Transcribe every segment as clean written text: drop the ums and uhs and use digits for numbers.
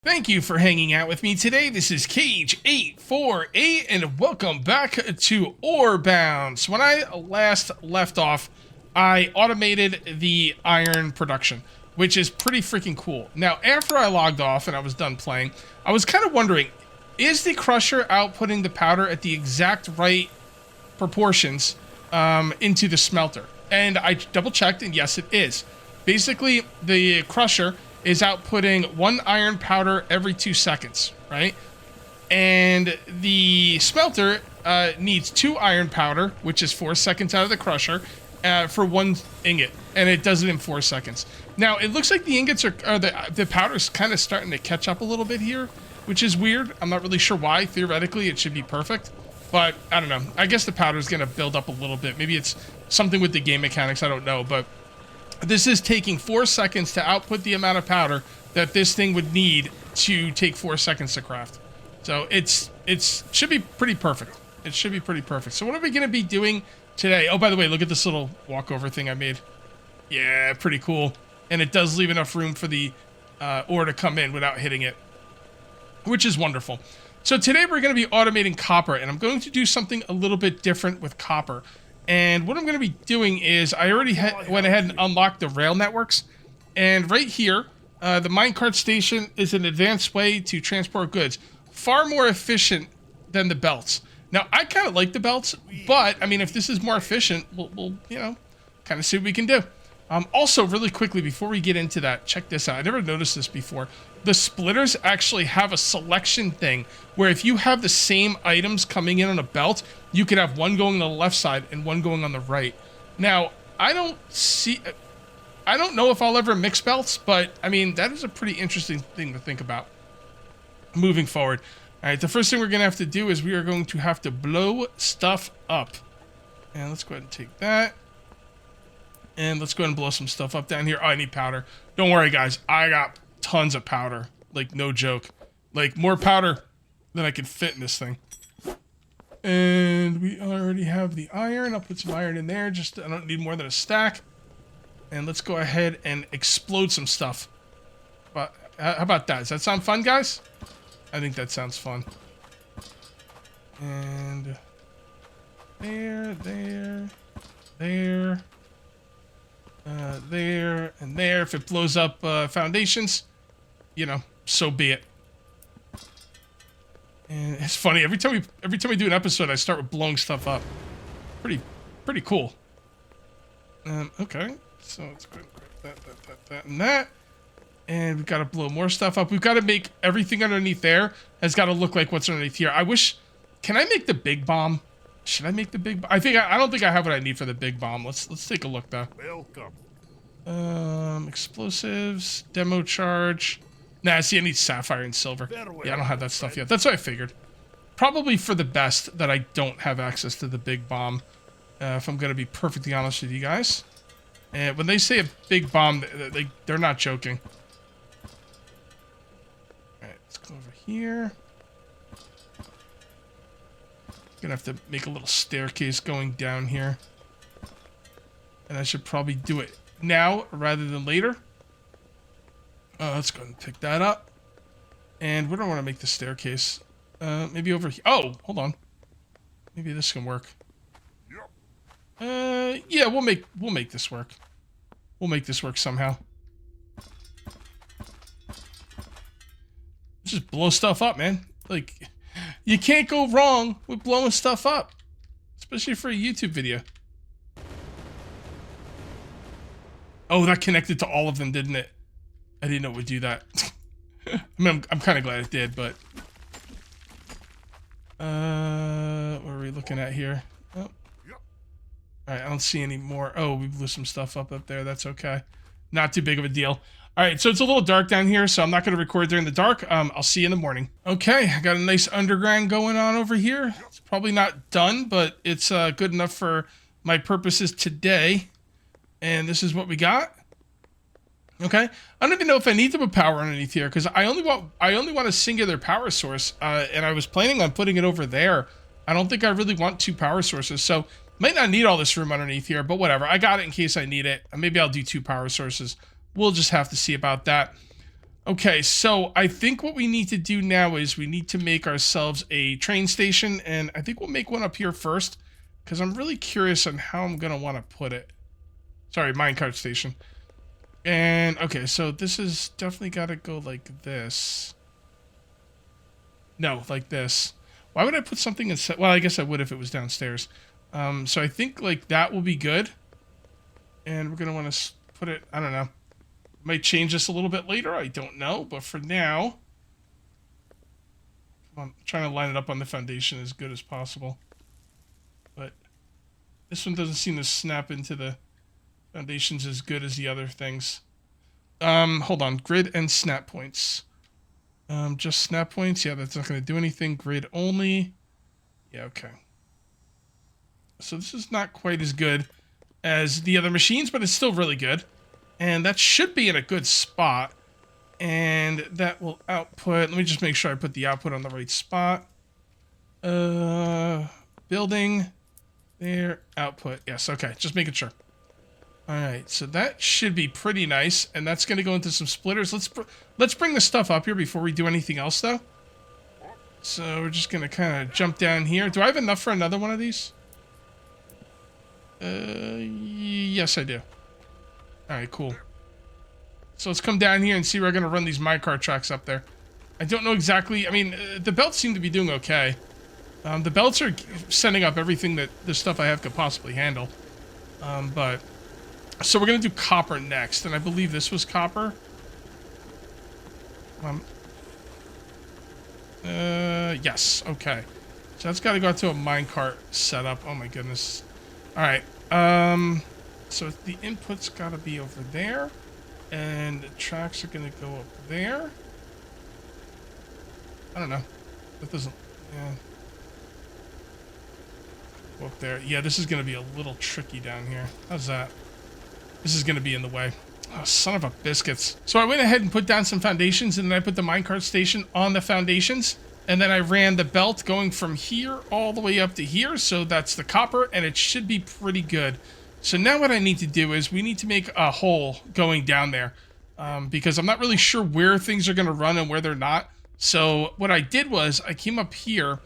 Thank you for hanging out with me today. This is Cage848, and welcome back to Orebound. So when I last left off, I automated the iron production, which is pretty freaking cool. Now, after I logged off and I was done playing, I was kind of wondering, is the crusher outputting the powder at the exact right proportions into the smelter? And I double checked, and yes, it is. Basically, the crusher is outputting 1 iron powder every 2 seconds, right? And the smelter needs 2 iron powder, which is 4 seconds out of the crusher, for 1 ingot, and it does it in 4 seconds. Now, it looks like the ingots the powder's kind of starting to catch up a little bit here, which is weird. I'm not really sure why. Theoretically, it should be perfect, but I don't know. I guess the powder's going to build up a little bit. Maybe it's something with the game mechanics, I don't know, but this is taking 4 seconds to output the amount of powder that this thing would need to take 4 seconds to craft. So it should be pretty perfect. It should be pretty perfect. So what are we going to be doing today? Oh, by the way, look at this little walkover thing I made. Yeah, pretty cool. And it does leave enough room for the ore to come in without hitting it, which is wonderful. So today we're going to be automating copper, and I'm going to do something a little bit different with copper. And what I'm going to be doing is I already went ahead and unlocked the rail networks. And right here, the minecart station is an advanced way to transport goods. Far more efficient than the belts. Now, I kind of like the belts, but, I mean, if this is more efficient, we'll you know, kind of see what we can do. Also, really quickly, before we get into that, check this out. I never noticed this before. The splitters actually have a selection thing where if you have the same items coming in on a belt, you could have one going on the left side and one going on the right. Now, I don't know if I'll ever mix belts, but I mean, that is a pretty interesting thing to think about moving forward. All right, the first thing we're going to have to do is we are going to have to blow stuff up. And let's go ahead and take that. And let's go ahead and blow some stuff up down here. Oh, I need powder. Don't worry, guys. I got tons of powder. Like, no joke. Like, more powder than I can fit in this thing. And we already have the iron. I'll put some iron in there. I don't need more than a stack. And let's go ahead and explode some stuff. But how about that? Does that sound fun, guys? I think that sounds fun. And there, and there. If it blows up foundations, you know, so be it. And it's funny, every time we do an episode, I start with blowing stuff up. Pretty cool. Okay, so let's go grab that, and that. And we've got to blow more stuff up. We've got to make everything underneath there has got to look like what's underneath here. Can I make the big bomb? Should I make the big bomb? I don't think I have what I need for the big bomb. Let's take a look though. Welcome. Explosives, demo charge. Nah, see, I need sapphire and silver. Yeah, I don't have that stuff yet. That's what I figured. Probably for the best that I don't have access to the big bomb. If I'm going to be perfectly honest with you guys. And when they say a big bomb, they're not joking. Alright, let's go over here. Gonna have to make a little staircase going down here. And I should probably do it now rather than later. Let's go ahead and pick that up. And where do I want to make the staircase? Maybe over here. Oh, hold on. Maybe this can work. Yeah, we'll make this work. We'll make this work somehow. Just blow stuff up, man. Like, you can't go wrong with blowing stuff up. Especially for a YouTube video. Oh, that connected to all of them, didn't it? I didn't know it would do that. I mean, I'm kind of glad it did, but... what are we looking at here? Oh. Alright, I don't see any more. Oh, we blew some stuff up there. That's okay. Not too big of a deal. Alright, so it's a little dark down here, so I'm not going to record during the dark. I'll see you in the morning. Okay, I got a nice underground going on over here. It's probably not done, but it's good enough for my purposes today. And this is what we got. Okay, I don't even know if I need to put power underneath here because I only want a singular power source, and I was planning on putting it over there. I don't think I really want 2 power sources, so might not need all this room underneath here, but whatever. I got it in case I need it. Maybe I'll do 2 power sources. We'll just have to see about that. Okay, so I think what we need to do now is we need to make ourselves a train station, and I think we'll make one up here first, because I'm really curious on how I'm going to want to put it. Sorry, minecart station. And, okay, so this is definitely got to go like this. No, like this. Why would I put something inside? Well, I guess I would if it was downstairs. So I think, like, that will be good. And we're going to want to put it, I don't know. Might change this a little bit later, I don't know. But for now, I'm trying to line it up on the foundation as good as possible. But this one doesn't seem to snap into the foundations as good as the other things. Hold on. Grid and snap points. Just snap points. Yeah, that's not going to do anything. Grid only. Yeah, okay. So this is not quite as good as the other machines, but it's still really good. And that should be in a good spot. And that will output. Let me just make sure I put the output on the right spot. Building. There. Output. Yes, okay. Just making sure. Alright, so that should be pretty nice. And that's going to go into some splitters. Let's bring the stuff up here before we do anything else, though. So we're just going to kind of jump down here. Do I have enough for another one of these? Yes, I do. Alright, cool. So let's come down here and see where we're going to run these minecart tracks up there. I don't know exactly. I mean, the belts seem to be doing okay. The belts are sending up everything that the stuff I have could possibly handle. But... So we're going to do copper next, and I believe this was copper. Yes, okay. So that's got to go to a minecart setup. Oh my goodness. Alright, so the input's got to be over there, and the tracks are going to go up there. I don't know. That doesn't, yeah. Go up there. Yeah, this is going to be a little tricky down here. How's that? This is going to be in the way. Oh, son of a biscuits. So I went ahead and put down some foundations, and then I put the minecart station on the foundations. And then I ran the belt going from here all the way up to here. So that's the copper, and it should be pretty good. So now what I need to do is we need to make a hole going down there. Because I'm not really sure where things are going to run and where they're not. So what I did was I came up here,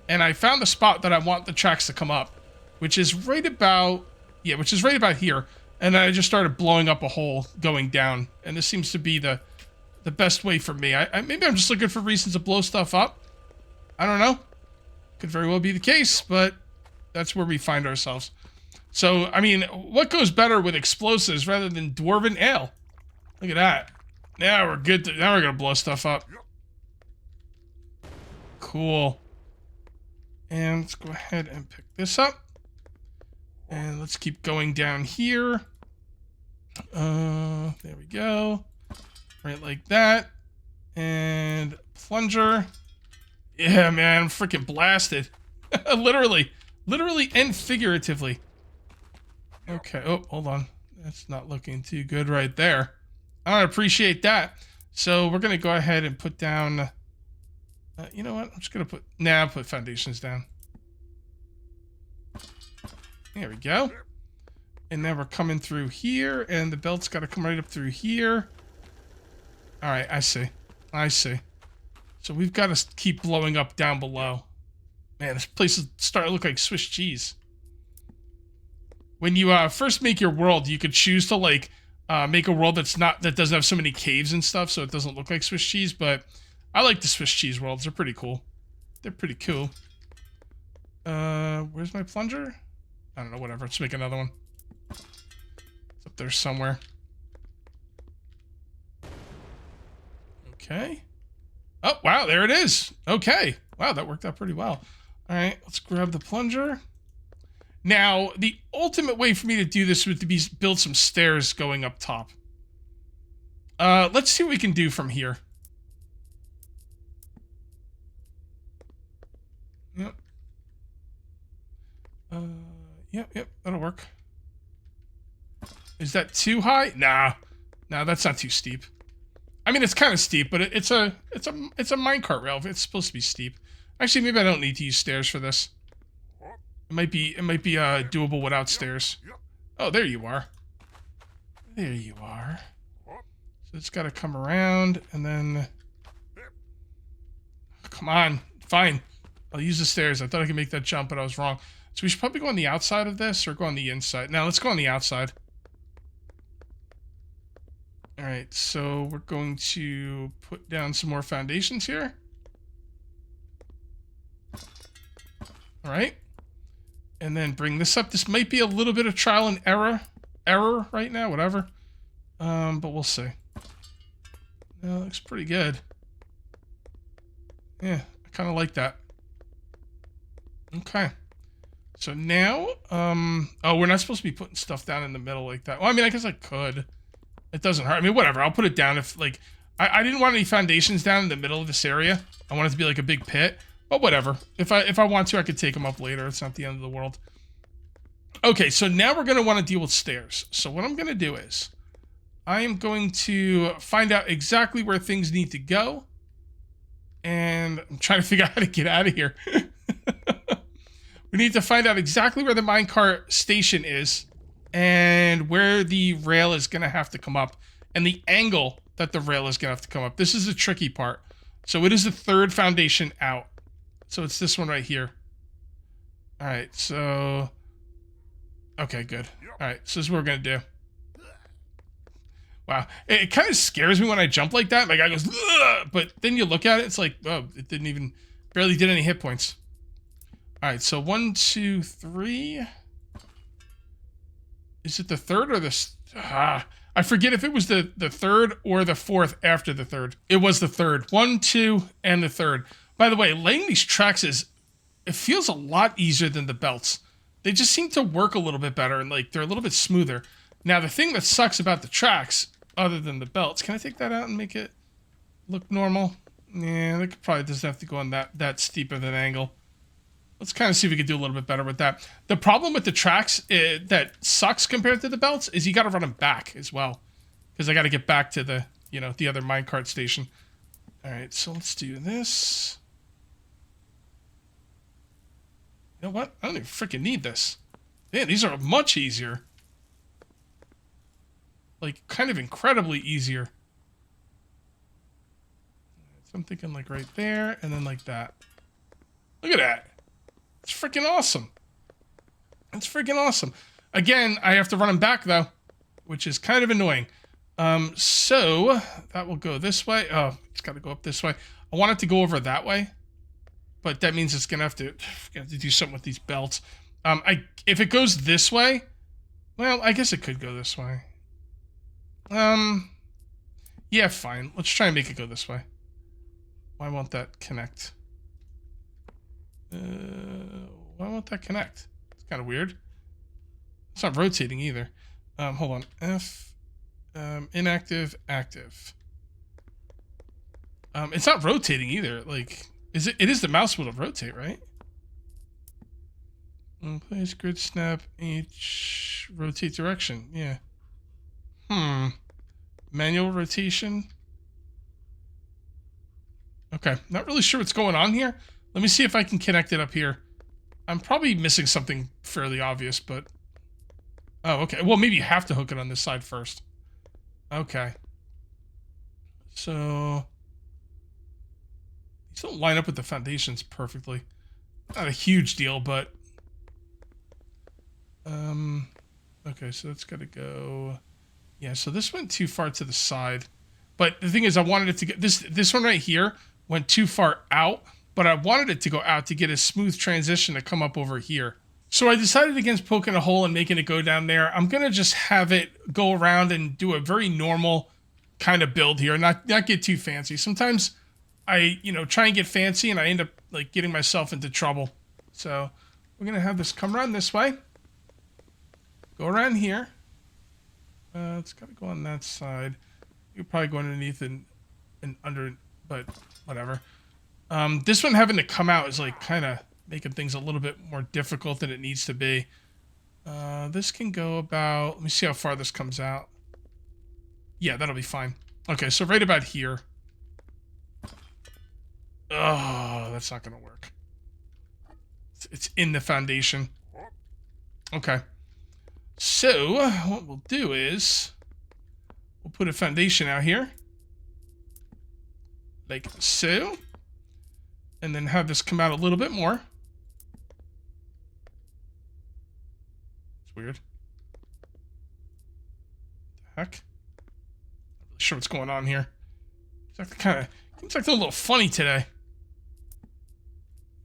and I found the spot that I want the tracks to come up. Which is right about... Yeah, which is right about here. And then I just started blowing up a hole going down. And this seems to be the best way for me. Maybe I'm just looking for reasons to blow stuff up. I don't know. Could very well be the case, but that's where we find ourselves. So, I mean, what goes better with explosives rather than dwarven ale? Look at that. Now we're good. Now we're going to blow stuff up. Cool. And let's go ahead and pick this up. And let's keep going down here. There we go. Right like that. And plunger. Yeah, man, I'm freaking blasted. Literally and figuratively. Okay, oh, hold on. That's not looking too good right there. I don't appreciate that. So we're going to go ahead and put down... you know what? I'm just going to put... Nah, put foundations down. There we go. And now we're coming through here, and the belt's got to come right up through here. Alright, I see. I see. So we've got to keep blowing up down below. Man, this place is starting to look like Swiss cheese. When you first make your world, you could choose to, like, make a world that doesn't have so many caves and stuff, so it doesn't look like Swiss cheese, but I like the Swiss cheese worlds. They're pretty cool. They're pretty cool. Where's my plunger? I don't know, whatever. Let's make another one. It's up there somewhere. Okay. Oh, wow, there it is. Okay. Wow, that worked out pretty well. All right, let's grab the plunger. Now, the ultimate way for me to do this would be build some stairs going up top. Let's see what we can do from here. Yep. Yep, that'll work. Is that too high? Nah, that's not too steep. I mean, it's kind of steep, but it's a minecart rail. It's supposed to be steep. Actually, maybe I don't need to use stairs for this. It might be doable without stairs. Oh, there you are. There you are. So So it's got to come around and then... Come on. Fine. I'll use the stairs. I thought I could make that jump, but I was wrong. So we should probably go on the outside of this or go on the inside. Now, let's go on the outside. All right, so we're going to put down some more foundations here. All right. And then bring this up. This might be a little bit of trial and error right now, whatever. But we'll see. No, it looks pretty good. Yeah, I kind of like that. Okay. So now, oh, we're not supposed to be putting stuff down in the middle like that. Well, I mean, I guess I could. It doesn't hurt. I mean, whatever. I'll put it down if, like, I didn't want any foundations down in the middle of this area. I want it to be like a big pit. But whatever. If I want to, I could take them up later. It's not the end of the world. Okay, so now we're going to want to deal with stairs. So what I'm going to do is I am going to find out exactly where things need to go. And I'm trying to figure out how to get out of here. We need to find out exactly where the minecart station is and where the rail is going to have to come up and the angle that the rail is going to have to come up. This is the tricky part. So it is the third foundation out. So it's this one right here. All right, so... Okay, good. All right, so this is what we're going to do. Wow. It kind of scares me when I jump like that. My guy goes, ugh! But then you look at it, it's like, oh, it didn't even... Barely did any hit points. All right, so 1, 2, 3... Is it the third or the... I forget if it was the third or the fourth after the third. It was the third. 1, 2, and the third. By the way, laying these tracks it feels a lot easier than the belts. They just seem to work a little bit better and like they're a little bit smoother. Now the thing that sucks about the tracks, other than the belts, can I take that out and make it look normal? Yeah, it probably doesn't have to go on that steep of an angle. Let's kind of see if we can do a little bit better with that. The problem with the tracks that sucks compared to the belts is you got to run them back as well. Because I got to get back to the, the other minecart station. All right, so let's do this. You know what? I don't even freaking need this. Man, these are much easier. Like, kind of incredibly easier. So I'm thinking like right there, and then like that. Look at that. It's freaking awesome. It's freaking awesome. Again, I have to run them back, though, which is kind of annoying. So, that will go this way. Oh, it's got to go up this way. I want it to go over that way. But that means it's gonna have to do something with these belts. If it goes this way, well, I guess it could go this way. Yeah, fine. Let's try and make it go this way. Why won't that connect? Why won't that connect? It's kind of weird. It's not rotating either. Hold on. F, inactive, active. It's not rotating either. Like. It is the mouse wheel to rotate, right? Place grid snap H rotate direction. Yeah. Manual rotation. Okay, not really sure what's going on here. Let me see if I can connect it up here. I'm probably missing something fairly obvious, but... Oh, okay. Well, maybe you have to hook it on this side first. Okay. So... These don't line up with the foundations perfectly. Not a huge deal, but... Okay, so that's got to go... Yeah, so this went too far to the side. But the thing is, I wanted it to get... This one right here went too far out, but I wanted it to go out to get a smooth transition to come up over here. So I decided against poking a hole and making it go down there. I'm going to just have it go around and do a very normal kind of build here, not get too fancy. Sometimes... I, try and get fancy and I end up like getting myself into trouble. So we're going to have this come around this way. Go around here. It's got to go on that side. You could probably go underneath and under, but whatever. This one having to come out is like kind of making things a little bit more difficult than it needs to be. This can go about, let me see how far this comes out. Yeah, that'll be fine. Okay, so right about here. Oh, that's not going to work. It's in the foundation. Okay. So, what we'll do is... We'll put a foundation out here. Like so. And then have this come out a little bit more. It's weird. What the heck? Not really sure what's going on here. It's like seems like they're a little funny today.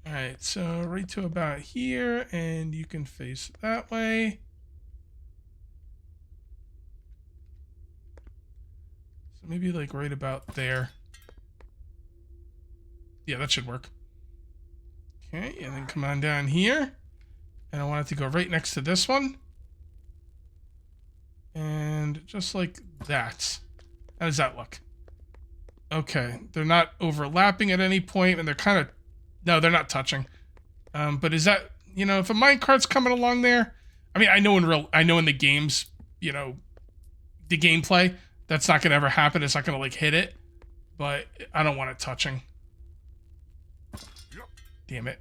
Alright, so right to about here, and you can face that way. So maybe like right about there. Yeah, that should work. Okay, and then come on down here. And I want it to go right next to this one. And just like that. How does that look? Okay, they're not overlapping at any point, and they're kind of... No, they're not touching. But is that... You know, if a minecart's coming along there... I mean, I know in the games, you know, the gameplay, that's not going to ever happen. It's not going to, like, hit it. But I don't want it touching. Damn it.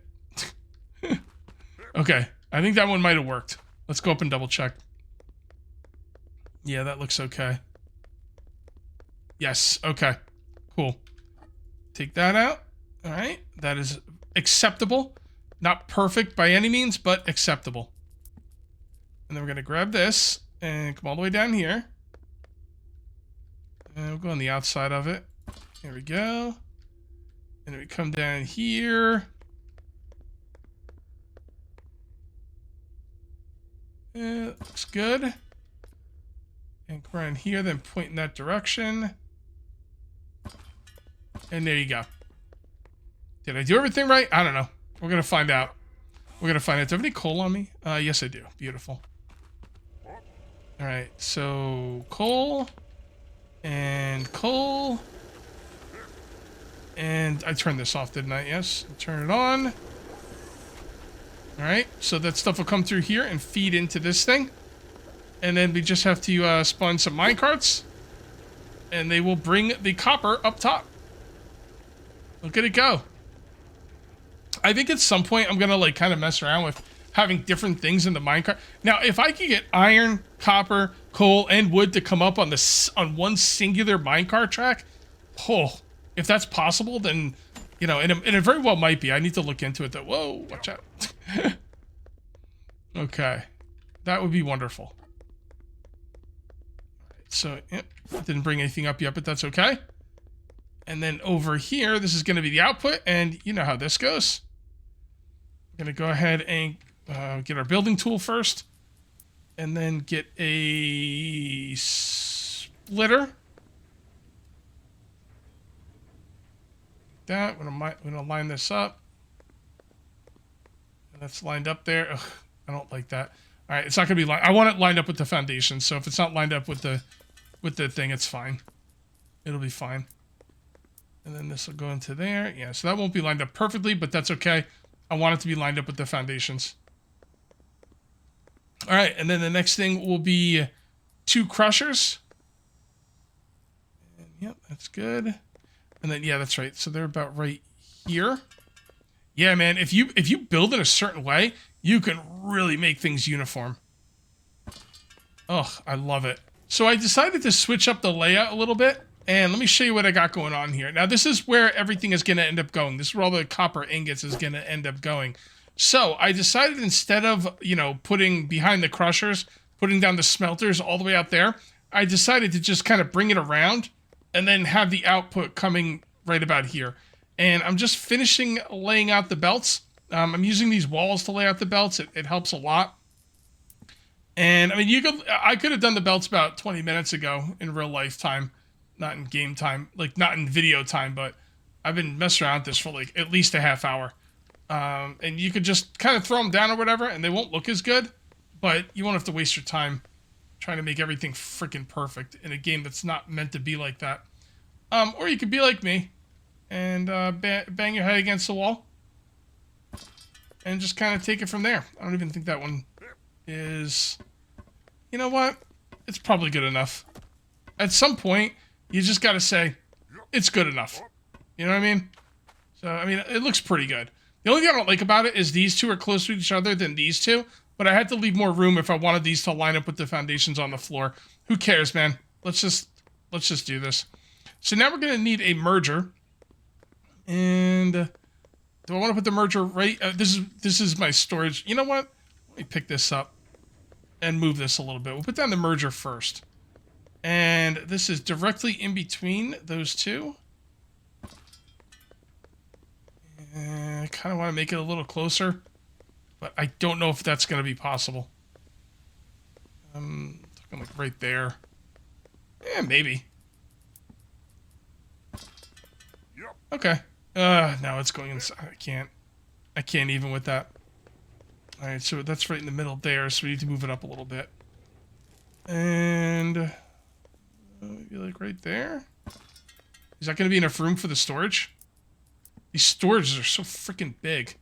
Okay, I think that one might have worked. Let's go up and double check. Yeah, that looks okay. Yes, okay. Cool. Take that out. All right, that is acceptable. Not perfect by any means, but acceptable. And then we're going to grab this and come all the way down here. And we'll go on the outside of it. There we go. And then we come down here. Looks good. And come around here, then point in that direction. And there you go. Did I do everything right? I don't know. We're going to find out. We're going to find out. Do I have any coal on me? Yes, I do. Beautiful. All right. So, coal. And coal. And I turned this off, didn't I? Yes. Turn it on. All right. So that stuff will come through here and feed into this thing. And then we just have to spawn some minecarts. And they will bring the copper up top. Look at it go. I think at some point I'm going to like kind of mess around with having different things in the minecart. Now, if I could get iron, copper, coal, and wood to come up on one singular minecart track, oh, if that's possible, then, you know, and it very well might be. I need to look into it though. Whoa, watch out. Okay. That would be wonderful. So, yep, didn't bring anything up yet, but that's okay. And then over here, this is going to be the output, and you know how this goes. We're going to go ahead and get our building tool first, and then get a splitter. That, we're going to line this up. And that's lined up there. Ugh, I don't like that. All right, it's not going to be lined. I want it lined up with the foundation, so if it's not lined up with the thing, it's fine. It'll be fine. And then this will go into there. Yeah, so that won't be lined up perfectly, but that's okay. I want it to be lined up with the foundations. All right, and then the next thing will be 2 crushers. And, yep, that's good. And then, yeah, that's right. So they're about right here. Yeah, man, if you build in a certain way, you can really make things uniform. Oh, I love it. So I decided to switch up the layout a little bit. And let me show you what I got going on here. Now, this is where everything is going to end up going. This is where all the copper ingots is going to end up going. So I decided instead of, you know, putting behind the crushers, putting down the smelters all the way out there, I decided to just kind of bring it around and then have the output coming right about here. And I'm just finishing laying out the belts. I'm using these walls to lay out the belts. It helps a lot. And I mean, I could have done the belts about 20 minutes ago in real life time. Not in game time, like not in video time, but I've been messing around with this for like at least a half hour. And you could just kind of throw them down or whatever, and they won't look as good, but you won't have to waste your time trying to make everything freaking perfect in a game that's not meant to be like that. Or you could be like me and bang your head against the wall and just kind of take it from there. I don't even think that one is... You know what? It's probably good enough. At some point, you just got to say, it's good enough. You know what I mean? So, I mean, it looks pretty good. The only thing I don't like about it is these two are closer to each other than these two, but I had to leave more room if I wanted these to line up with the foundations on the floor. Who cares, man? Let's just Let's just do this. So now we're going to need a merger. And do I want to put the merger right? This is my storage. You know what? Let me pick this up and move this a little bit. We'll put down the merger first. And this is directly in between those two. I kind of want to make it a little closer, but I don't know if that's going to be possible. Looking like right there. Yeah, maybe. Yep. Okay. No, it's going inside. I can't even with that. All right, so that's right in the middle there, so we need to move it up a little bit. And maybe like right there. Is that going to be enough room for the storage? These storages are so freaking big.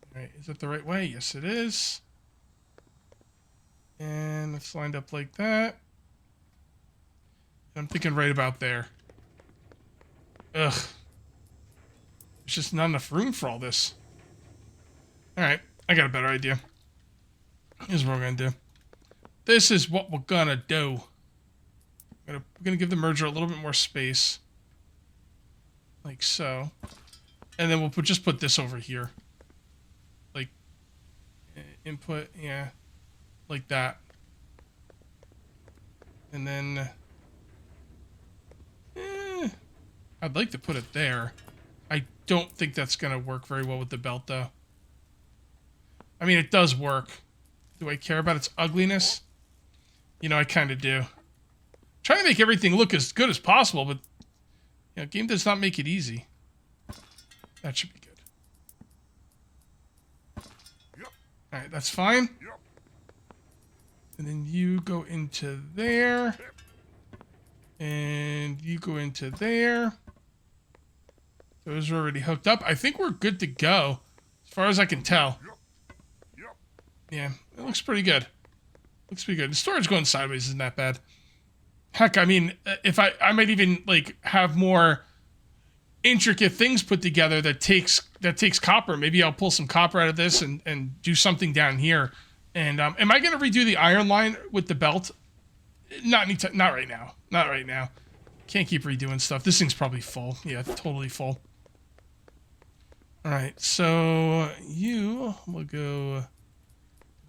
All right, is that the right way? Yes, it is. And it's lined up like that. I'm thinking right about there. Ugh. There's just not enough room for all this. Alright, I got a better idea. Here's what we're going to do. This is what we're going to do. We're going to give the merger a little bit more space. Like so. And then we'll just put this over here. Like, input, yeah. Like that. And then... I'd like to put it there. I don't think that's going to work very well with the belt, though. I mean, it does work. Do I care about its ugliness? You know, I kind of do. Trying to make everything look as good as possible, but... You know, game does not make it easy. That should be good. Yep. Alright, that's fine. Yep. And then you go into there. Yep. And you go into there. Those are already hooked up. I think we're good to go, as far as I can tell. Yep. Yep. Yeah, it looks pretty good. Looks pretty good. The storage going sideways isn't that bad. Heck, I mean, if I might even like have more intricate things put together that takes copper. Maybe I'll pull some copper out of this and do something down here. And am I going to redo the iron line with the belt? Not right now. Not right now. Can't keep redoing stuff. This thing's probably full. Yeah, totally full. All right, so you will go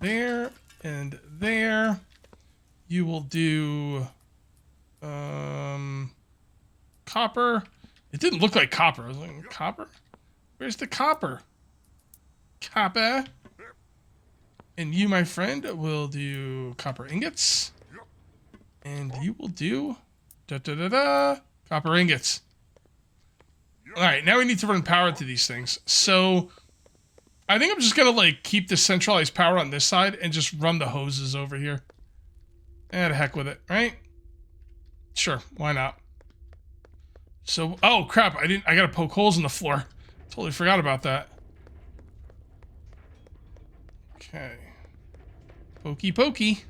there and there. You will do copper. It didn't look like copper. I was like, copper? Where's the copper? Copper. And you, my friend, will do copper ingots. And you will do copper ingots. Alright, now we need to run power to these things. So, I think I'm just gonna, like, keep the centralized power on this side and just run the hoses over here. And heck with it, right? Sure, why not? So, oh crap, I gotta poke holes in the floor. Totally forgot about that. Okay. Pokey pokey.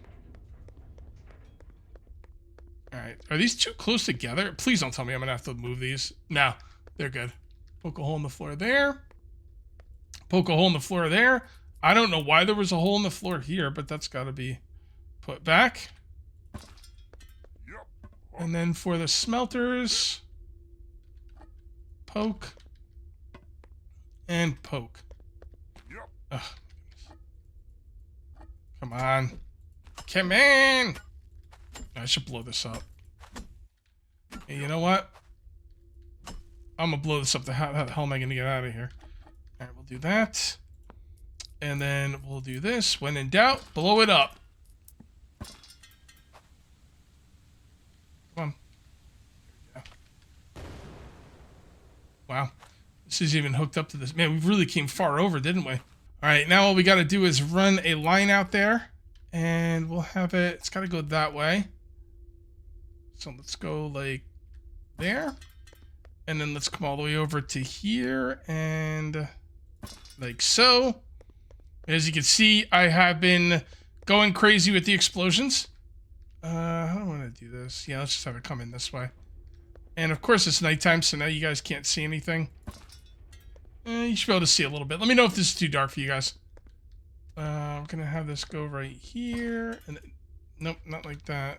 Alright, are these too close together? Please don't tell me I'm gonna have to move these. No, they're good. Poke a hole in the floor there. Poke a hole in the floor there. I don't know why there was a hole in the floor here, but that's gotta be put back. And then for the smelters, poke and poke. Ugh. Come on. Come in! I should blow this up. Hey, you know what? I'm gonna blow this up. How the hell am I gonna get out of here? Alright, we'll do that. And then we'll do this. When in doubt, blow it up. Come on. There we go. Wow. This is even hooked up to this. Man, we really came far over, didn't we? Alright, now all we gotta do is run a line out there. And we'll have it, it's gotta go that way. So let's go like there. And then let's come all the way over to here and like so. As you can see, I have been going crazy with the explosions. How do I want to do this? Yeah, let's just have it come in this way. And of course it's nighttime, so now you guys can't see anything. You should be able to see a little bit. Let me know if this is too dark for you guys. I'm gonna have this go right here, and Nope, not like that.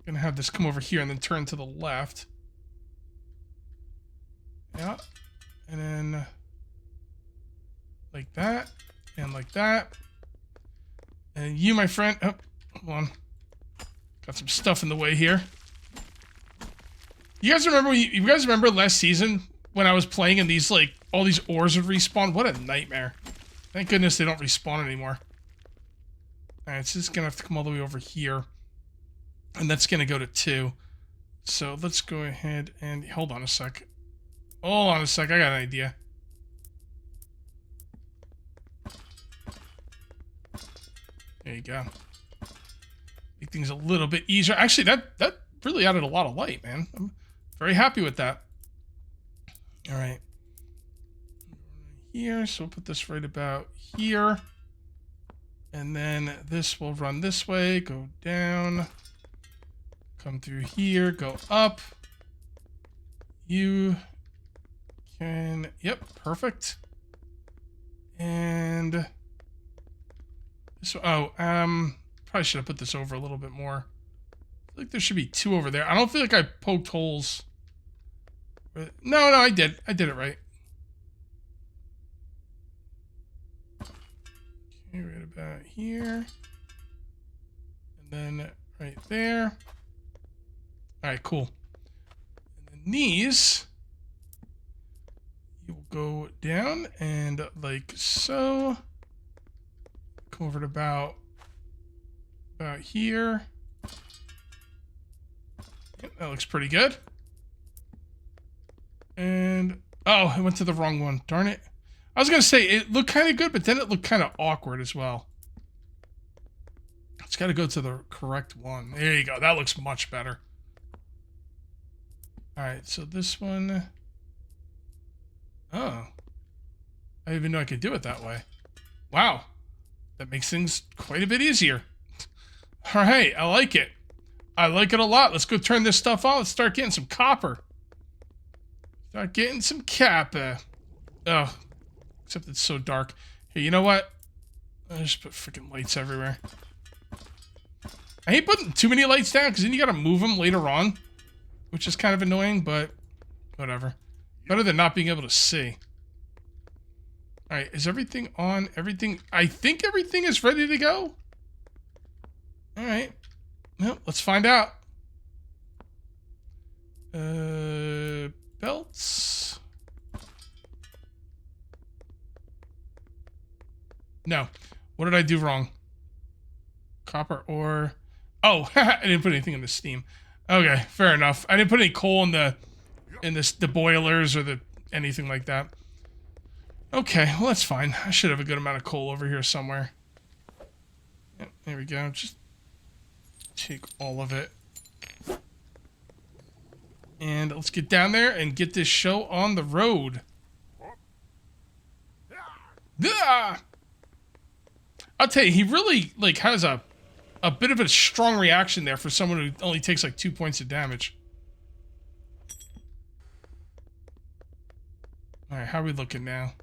Gonna have this come over here and then turn to the left. Yeah. And then like that and like that. And you, my friend, oh, hold on. Got some stuff in the way here. You guys remember last season when I was playing and these like all these ores would respawn? What a nightmare. Thank goodness they don't respawn anymore. Alright, so it's gonna have to come all the way over here. And that's gonna go to 2. So let's go ahead and hold on a sec. Hold on a sec, I got an idea. There you go. Make things a little bit easier. Actually, that really added a lot of light, man. I'm very happy with that. All right. Here, so we'll put this right about here. And then this will run this way, go down, come through here, go up. You can, yep, perfect. And this, probably should have put this over a little bit more. I feel like there should be 2 over there. I don't feel like I poked holes. No, I did. I did it right. Okay, right about here. And then right there. Alright, cool. And then these, you will go down and like so. Come over to about here. Yep, that looks pretty good. And, oh, I went to the wrong one. Darn it. I was going to say, it looked kind of good, but then it looked kind of awkward as well. It's got to go to the correct one. There you go. That looks much better. Alright, so this one. Oh. I didn't even know I could do it that way. Wow. That makes things quite a bit easier. Alright, I like it. I like it a lot. Let's go turn this stuff on. Let's start getting some copper. Start getting some copper. Oh, except it's so dark. Hey, you know what? I just put freaking lights everywhere. I hate putting too many lights down because then you gotta move them later on, which is kind of annoying, but whatever. Better than not being able to see. Alright, is everything on? Everything? I think everything is ready to go. Alright. Well, let's find out. Belts. No. What did I do wrong? Copper ore. Oh, I didn't put anything in the steam. Okay, fair enough. I didn't put any coal in the boilers or anything like that. Okay, well that's fine. I should have a good amount of coal over here somewhere. Yep, there we go. Just take all of it. And let's get down there and get this show on the road. Ah! I'll tell you, he really like has a bit of a strong reaction there for someone who only takes like 2 points of damage. Alright, how are we looking now?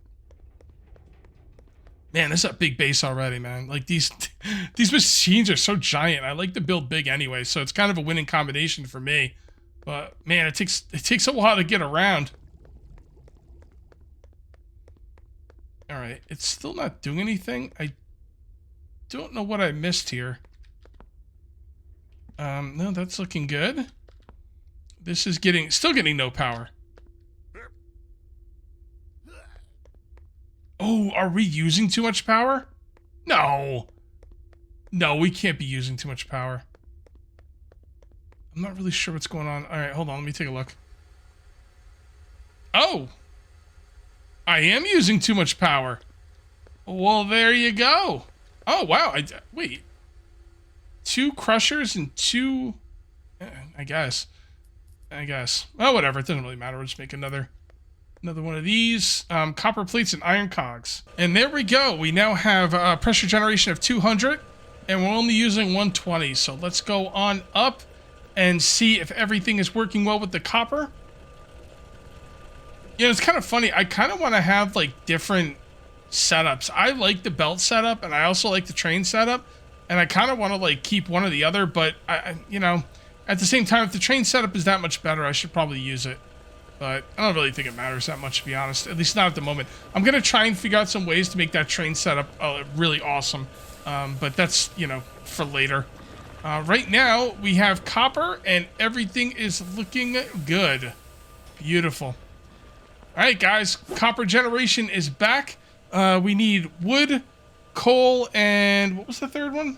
Man, this is a big base already, man. Like these machines are so giant. I like to build big anyway, so it's kind of a winning combination for me. But man, it takes a while to get around. Alright, it's still not doing anything. I don't know what I missed here. No, that's looking good. This is still getting no power. Oh, are we using too much power? No. No, we can't be using too much power. I'm not really sure what's going on. Alright, hold on, let me take a look. Oh! I am using too much power. Well, there you go. Oh, wow. Wait. 2 crushers and 2... I guess. Oh, whatever. It doesn't really matter. We'll just make another one of these. Copper plates and iron cogs. And there we go. We now have a pressure generation of 200. And we're only using 120. So let's go on up and see if everything is working well with the copper. You know, it's kind of funny. I kind of want to have, like, different setups. I like the belt setup, and I also like the train setup. and I kind of want to like keep one or the other, but you know, at the same time, if the train setup is that much better, I should probably use it. But I don't really think it matters that much, to be honest. At least not at the moment. I'm going to try and figure out some ways to make that train setup really awesome. But that's, you know, for later. Right now, we have copper, and everything is looking good. Beautiful. All right, guys. Copper generation is back. We need wood, coal, and what was the third one?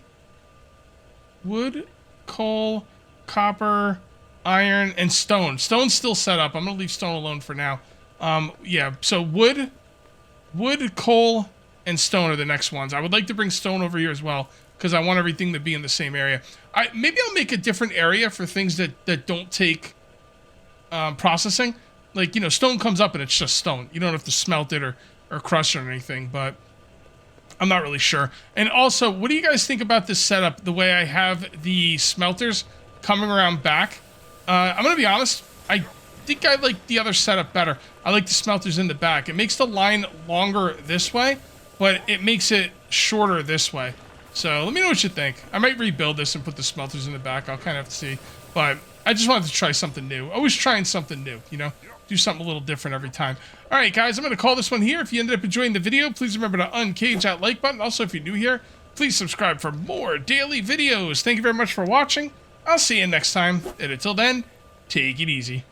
Wood, coal, copper, iron, and stone. Stone's still set up. I'm going to leave stone alone for now. Yeah, so wood, coal, and stone are the next ones. I would like to bring stone over here as well, because I want everything to be in the same area. Maybe I'll make a different area for things that don't take processing. Like, you know, stone comes up and it's just stone. You don't have to smelt it or crush it or anything, but I'm not really sure. And also, what do you guys think about this setup, the way I have the smelters coming around back? I'm going to be honest, I think I like the other setup better. I like the smelters in the back. It makes the line longer this way, but it makes it shorter this way. So let me know what you think. I might rebuild this and put the smelters in the back. I'll kind of have to see. But I just wanted to try something new. Always trying something new, you know? Do something a little different every time. All right, guys, I'm going to call this one here. If you ended up enjoying the video, please remember to uncage that like button. Also, if you're new here, please subscribe for more daily videos. Thank you very much for watching. I'll see you next time. And until then, take it easy.